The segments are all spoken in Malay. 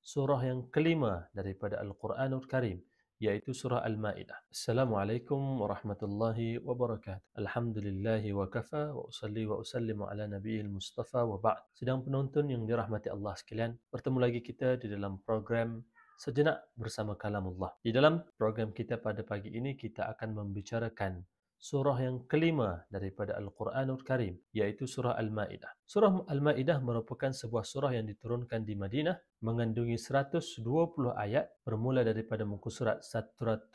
surah yang kelima daripada Al-Quranul Karim, yaitu surah Al-Ma'idah. Assalamualaikum warahmatullahi wabarakatuh. Alhamdulillahi wa kafa wa usalli wa usallimu ala nabiyil mustafa wa ba'd. Sedang penonton yang dirahmati Allah sekalian, bertemu lagi kita di dalam program Sejenak Bersama Kalamullah. Di dalam program kita pada pagi ini, kita akan membicarakan surah yang kelima daripada Al-Quranul Karim, yaitu surah Al-Ma'idah. Surah Al-Ma'idah merupakan sebuah surah yang diturunkan di Madinah, mengandungi 120 ayat, bermula daripada muka surat 107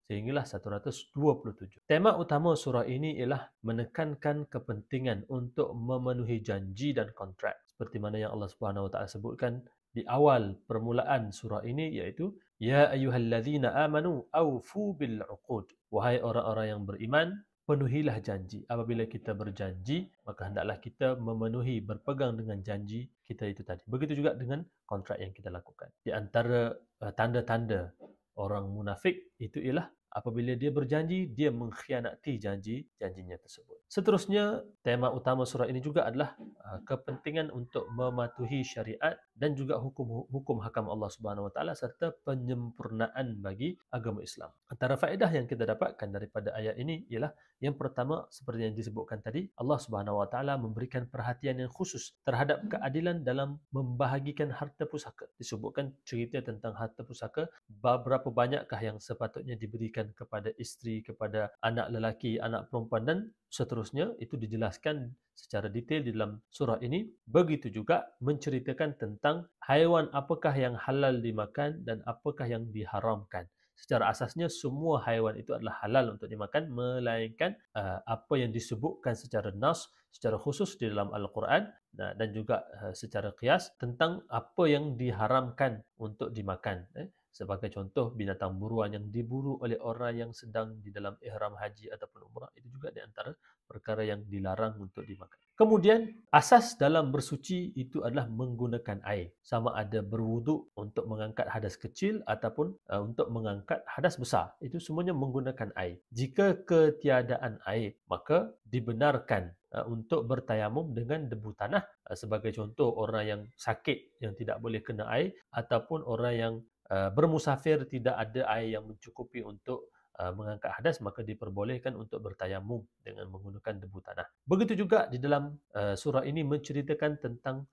sehinggalah 127. Tema utama surah ini ialah menekankan kepentingan untuk memenuhi janji dan kontrak. Seperti mana yang Allah Subhanahu Wa Taala sebutkan di awal permulaan surah ini, iaitu Ya ayyuhalladzina amanu awfu bil uqud. Wahai orang-orang yang beriman, penuhilah janji. Apabila kita berjanji, maka hendaklah kita memenuhi, berpegang dengan janji kita itu tadi. Begitu juga dengan kontrak yang kita lakukan. Di antara tanda-tanda orang munafik itu ialah apabila dia berjanji, dia mengkhianati janjinya tersebut. Seterusnya, tema utama surah ini juga adalah kepentingan untuk mematuhi syariat dan juga hukum hakam Allah Subhanahu Wa Taala serta penyempurnaan bagi agama Islam. Antara faedah yang kita dapatkan daripada ayat ini ialah yang pertama, seperti yang disebutkan tadi, Allah Subhanahu Wa Taala memberikan perhatian yang khusus terhadap keadilan dalam membahagikan harta pusaka. Disebutkan cerita tentang harta pusaka, berapa banyakkah yang sepatutnya diberikan kepada isteri, kepada anak lelaki, anak perempuan dan seterusnya. Itu dijelaskan secara detail di dalam surah ini. Begitu juga menceritakan tentang haiwan apakah yang halal dimakan dan apakah yang diharamkan. Secara asasnya semua haiwan itu adalah halal untuk dimakan, melainkan apa yang disebutkan secara nas, secara khusus di dalam Al-Quran dan juga secara qiyas tentang apa yang diharamkan untuk dimakan. Sebagai contoh, binatang buruan yang diburu oleh orang yang sedang di dalam ihram haji ataupun umrah, itu juga di antara perkara yang dilarang untuk dimakan. Kemudian, asas dalam bersuci itu adalah menggunakan air. Sama ada berwuduk untuk mengangkat hadas kecil ataupun untuk mengangkat hadas besar. Itu semuanya menggunakan air. Jika ketiadaan air, maka dibenarkan untuk bertayamum dengan debu tanah. Sebagai contoh, orang yang sakit yang tidak boleh kena air ataupun orang yang bermusafir tidak ada air yang mencukupi untuk mengangkat hadas, maka diperbolehkan untuk bertayamum dengan menggunakan debu tanah. Begitu juga di dalam surah ini menceritakan tentang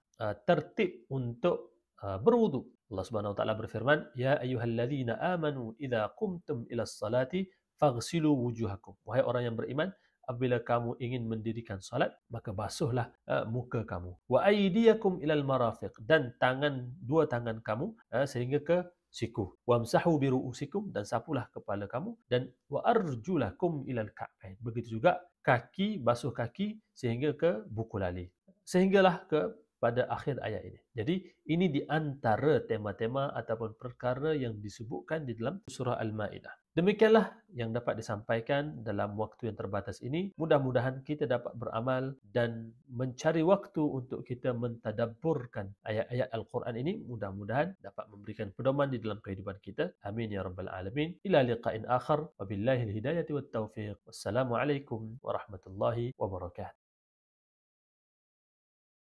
tertib untuk berwudu. Allah Subhanahu Wa Taala berfirman, Ya ayyuhalladzina amanu idza qumtum ilas salati faghsilu wujuhakum. Wahai orang yang beriman, apabila kamu ingin mendirikan salat, maka basuhlah muka kamu. Wa aydiyakum ilal marafiq, dan dua tangan kamu sehingga ke siku. Wamsahu biru'usikum, dan sapulah kepala kamu, dan wa arjulakum ilal ka'bain. Begitu juga kaki, basuh kaki sehingga ke buku lali. Sehinggalah ke pada akhir ayat ini. Jadi ini di antara tema-tema ataupun perkara yang disebutkan di dalam surah Al-Ma'idah. Demikianlah yang dapat disampaikan dalam waktu yang terbatas ini. Mudah-mudahan kita dapat beramal dan mencari waktu untuk kita mentadabburkan ayat-ayat Al-Quran ini. Mudah-mudahan dapat memberikan pedoman di dalam kehidupan kita. Amin ya rabbal alamin. Ila liqa'in akhar. Wabillahil hidayati wat taufiq. Wassalamualaikum warahmatullahi wabarakatuh.